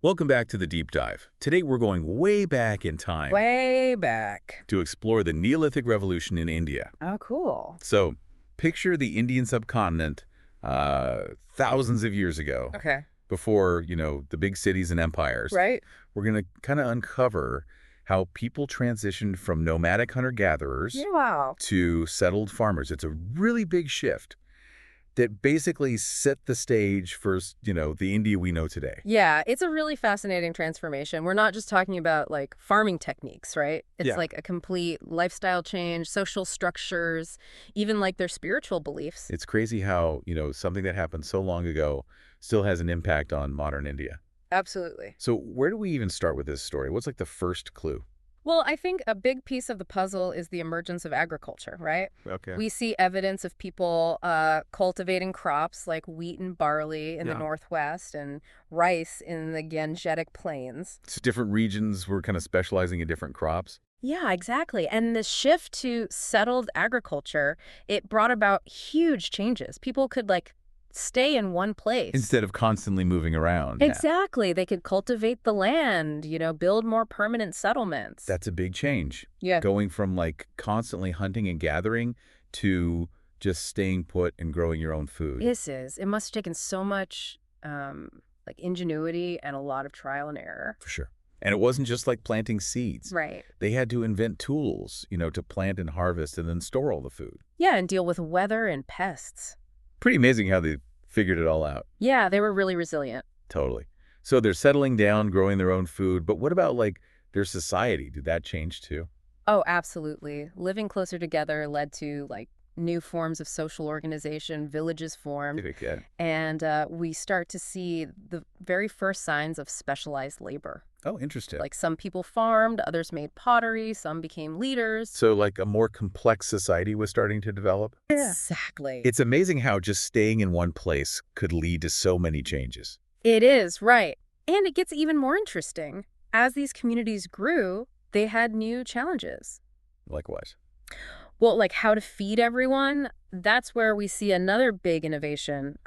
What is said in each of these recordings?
Welcome back to the Deep Dive. Today we're going way back in time Way back. to explore the Neolithic Revolution in India. Oh, cool. So, picture the Indian subcontinent thousands of years ago, Okay. before, the big cities and empires. Right? We're going to kind of uncover how people transitioned from nomadic hunter-gatherers Yeah, wow. to settled farmers. It's a really big shift that basically set the stage for, the India we know today. Yeah, it's a really fascinating transformation. We're not just talking about like farming techniques, right? It's Yeah. like a complete lifestyle change, social structures, even like their spiritual beliefs. It's crazy how, something that happened so long ago still has an impact on modern India. Absolutely. So where do we even start with this story? What's like the first clue? Well, I think a big piece of the puzzle is the emergence of agriculture, right? Okay. We see evidence of people cultivating crops like wheat and barley in the Yeah. Northwest and rice in the Gangetic Plains. So different regions were kind of specializing in different crops. Yeah, exactly. And the shift to settled agriculture, it brought about huge changes. People could like stay in one place. Instead of constantly moving around. Yeah. Exactly. They could cultivate the land, build more permanent settlements. That's a big change. Yeah. Going from like constantly hunting and gathering to just staying put and growing your own food. It must have taken so much like ingenuity and a lot of trial and error. For sure. And it wasn't just like planting seeds. Right. They had to invent tools, to plant and harvest and then store all the food. Yeah, and deal with weather and pests. Pretty amazing how they figured it all out. Yeah, they were really resilient. Totally. So they're settling down, growing their own food. But what about like their society? Did that change too? Oh, absolutely. Living closer together led to like new forms of social organization, villages formed, Yeah. and we start to see the very first signs of specialized labor. Oh, interesting. Like some people farmed, others made pottery, some became leaders. So like a more complex society was starting to develop? Yeah. Exactly. It's amazing how just staying in one place could lead to so many changes. It is, right. And it gets even more interesting. As these communities grew, they had new challenges. Like what? Well, like how to feed everyone, that's where we see another big innovation,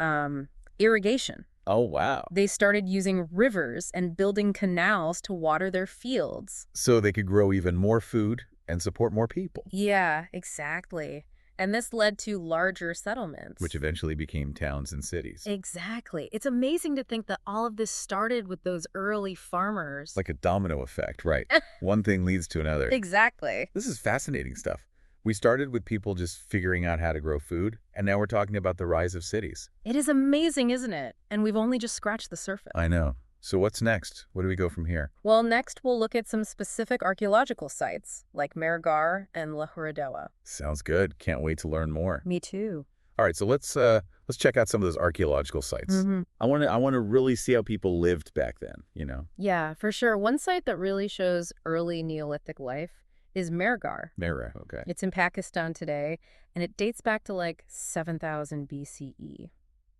irrigation. Oh, wow. They started using rivers and building canals to water their fields. So they could grow even more food and support more people. Yeah, exactly. And this led to larger settlements. Which eventually became towns and cities. Exactly. It's amazing to think that all of this started with those early farmers. Like a domino effect, right? One thing leads to another. Exactly. This is fascinating stuff. We started with people just figuring out how to grow food, and now we're talking about the rise of cities. It is amazing, isn't it? And we've only just scratched the surface. I know. So what's next? Where do we go from here? Well, next we'll look at some specific archaeological sites, like Mehrgarh and Lahore. Sounds good. Can't wait to learn more. Me too. All right, so let's check out some of those archaeological sites. Mm-hmm. I want to really see how people lived back then, Yeah, for sure. One site that really shows early Neolithic life is Mehrgarh. Mehrgarh, okay. It's in Pakistan today, and it dates back to like 7000 BCE.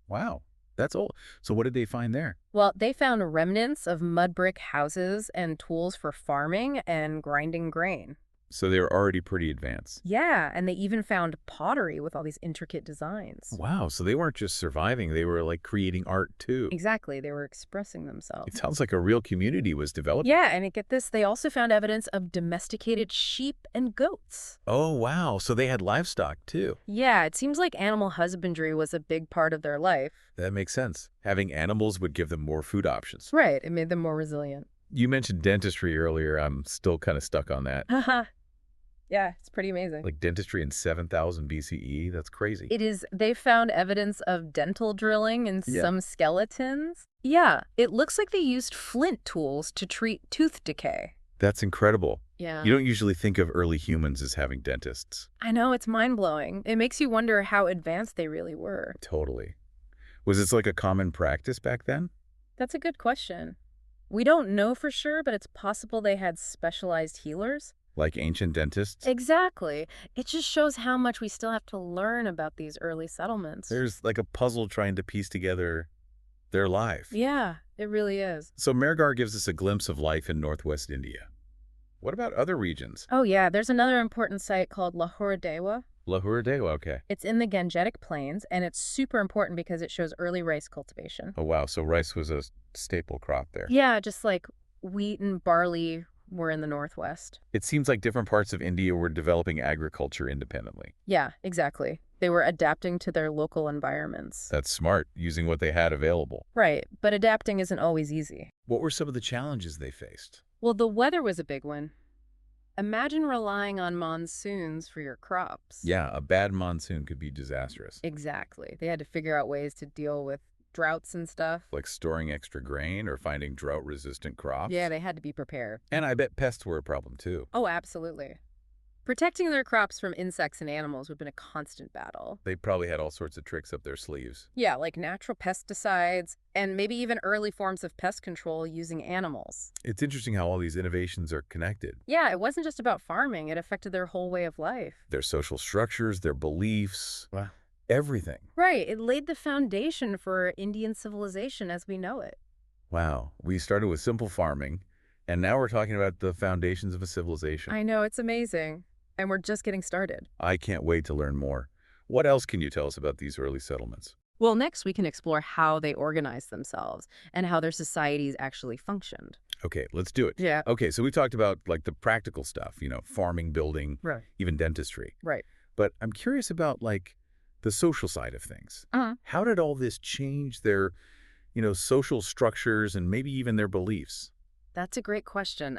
Wow, that's old. So what did they find there? Well, they found remnants of mud brick houses and tools for farming and grinding grain. So they were already pretty advanced. Yeah, and they even found pottery with all these intricate designs. Wow, so they weren't just surviving, they were like creating art too. Exactly, they were expressing themselves. It sounds like a real community was developed. Yeah, and get this, they also found evidence of domesticated sheep and goats. Oh, wow, so they had livestock too. Yeah, it seems like animal husbandry was a big part of their life. That makes sense. Having animals would give them more food options. Right, it made them more resilient. You mentioned dentistry earlier. I'm still kind of stuck on that. Haha. Yeah, it's pretty amazing. Like dentistry in 7000 BCE? That's crazy. It is, they found evidence of dental drilling in Yeah. some skeletons. Yeah, it looks like they used flint tools to treat tooth decay. That's incredible. Yeah. You don't usually think of early humans as having dentists. I know, it's mind-blowing. It makes you wonder how advanced they really were. Totally. Was this like a common practice back then? That's a good question. We don't know for sure, but it's possible they had specialized healers. Like ancient dentists? Exactly. It just shows how much we still have to learn about these early settlements. There's like a puzzle trying to piece together their life. Yeah, it really is. So Mehrgarh gives us a glimpse of life in northwest India. What about other regions? Oh yeah, there's another important site called Lahore. Lahore Day? Okay. It's in the Gangetic Plains, and it's super important because it shows early rice cultivation. Oh, wow. So rice was a staple crop there. Yeah, just like wheat and barley were in the Northwest. It seems like different parts of India were developing agriculture independently. Yeah, exactly. They were adapting to their local environments. That's smart, using what they had available. Right, but adapting isn't always easy. What were some of the challenges they faced? Well, the weather was a big one. Imagine relying on monsoons for your crops. Yeah, a bad monsoon could be disastrous. Exactly. They had to figure out ways to deal with droughts and stuff. Like storing extra grain or finding drought-resistant crops. Yeah, they had to be prepared. And I bet pests were a problem, too. Oh, absolutely. Protecting their crops from insects and animals would have been a constant battle. They probably had all sorts of tricks up their sleeves. Yeah, like natural pesticides and maybe even early forms of pest control using animals. It's interesting how all these innovations are connected. Yeah, it wasn't just about farming. It affected their whole way of life. Their social structures, their beliefs, wow, everything. Right. It laid the foundation for Indian civilization as we know it. Wow. We started with simple farming, and now we're talking about the foundations of a civilization. I know, it's amazing. And we're just getting started. I can't wait to learn more. What else can you tell us about these early settlements? Well, next we can explore how they organized themselves and how their societies actually functioned. Okay, let's do it. Yeah. Okay, so we talked about like the practical stuff, farming, building, Right. even dentistry. Right. But I'm curious about like the social side of things. How did all this change their, social structures and maybe even their beliefs? That's a great question.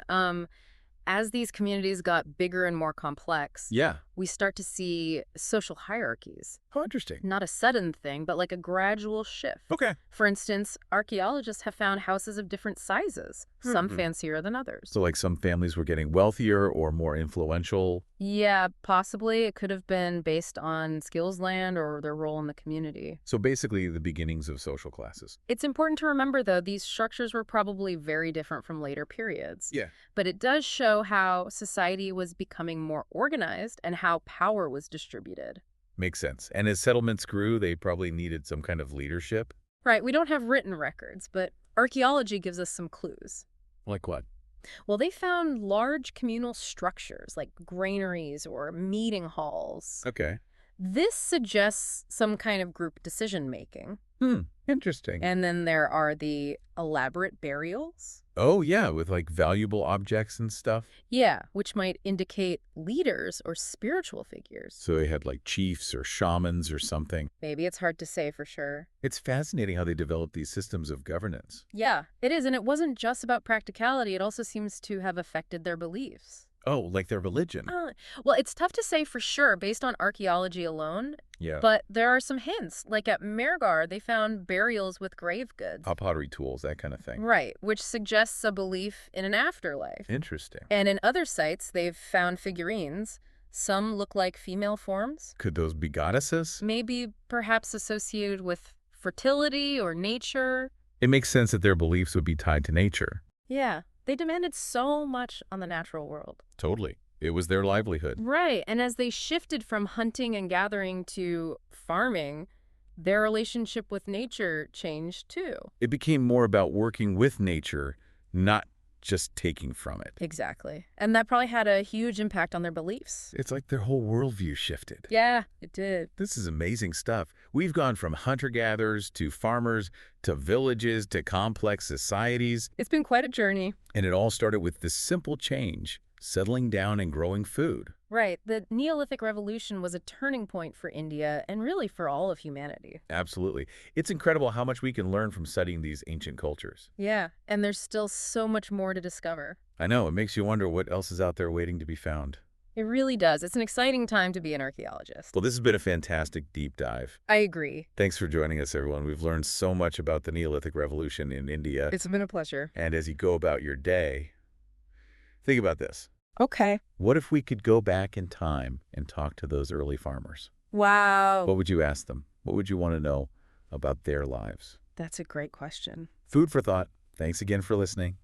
As these communities got bigger and more complex, Yeah. we start to see social hierarchies. How interesting. Not a sudden thing, but like a gradual shift. Okay. For instance, archaeologists have found houses of different sizes, some Mhm. fancier than others. So like some families were getting wealthier or more influential. Yeah, possibly. It could have been based on skills land or their role in the community. So basically the beginnings of social classes. It's important to remember, though, these structures were probably very different from later periods. Yeah. But it does show how society was becoming more organized and how power was distributed. Makes sense. And as settlements grew, they probably needed some kind of leadership. Right, we don't have written records, but archaeology gives us some clues. Like what? Well, they found large communal structures like granaries or meeting halls. Okay. This suggests some kind of group decision-making. Interesting. And then there are the elaborate burials. Oh, yeah, with like valuable objects and stuff. Yeah, which might indicate leaders or spiritual figures. So they had like chiefs or shamans or something. Maybe it's hard to say for sure. It's fascinating how they developed these systems of governance. Yeah, it is. And it wasn't just about practicality. It also seems to have affected their beliefs. Oh, like their religion. Well, it's tough to say for sure based on archaeology alone, Yeah. but there are some hints. Like at Mehrgarh, they found burials with grave goods. Pottery tools, that kind of thing. Right, which suggests a belief in an afterlife. Interesting. And in other sites, they've found figurines. Some look like female forms, Could those be goddesses? maybe perhaps associated with fertility or nature. It makes sense that their beliefs would be tied to nature. Yeah, they demanded so much on the natural world. Totally. It was their livelihood. Right, and as they shifted from hunting and gathering to farming, their relationship with nature changed too. It became more about working with nature, not just taking from it. Exactly. And that probably had a huge impact on their beliefs. It's like their whole worldview shifted. Yeah, it did. This is amazing stuff. We've gone from hunter-gatherers to farmers to villages to complex societies. It's been quite a journey. And it all started with this simple change, settling down and growing food. Right. The Neolithic Revolution was a turning point for India and really for all of humanity. Absolutely. It's incredible how much we can learn from studying these ancient cultures. Yeah, and there's still so much more to discover. I know, it makes you wonder what else is out there waiting to be found. It really does. It's an exciting time to be an archaeologist. Well, this has been a fantastic deep dive. I agree. Thanks for joining us, everyone. We've learned so much about the Neolithic Revolution in India. It's been a pleasure. And as you go about your day, think about this. Okay. What if we could go back in time and talk to those early farmers? Wow. What would you ask them? What would you want to know about their lives? That's a great question. Food for thought. Thanks again for listening.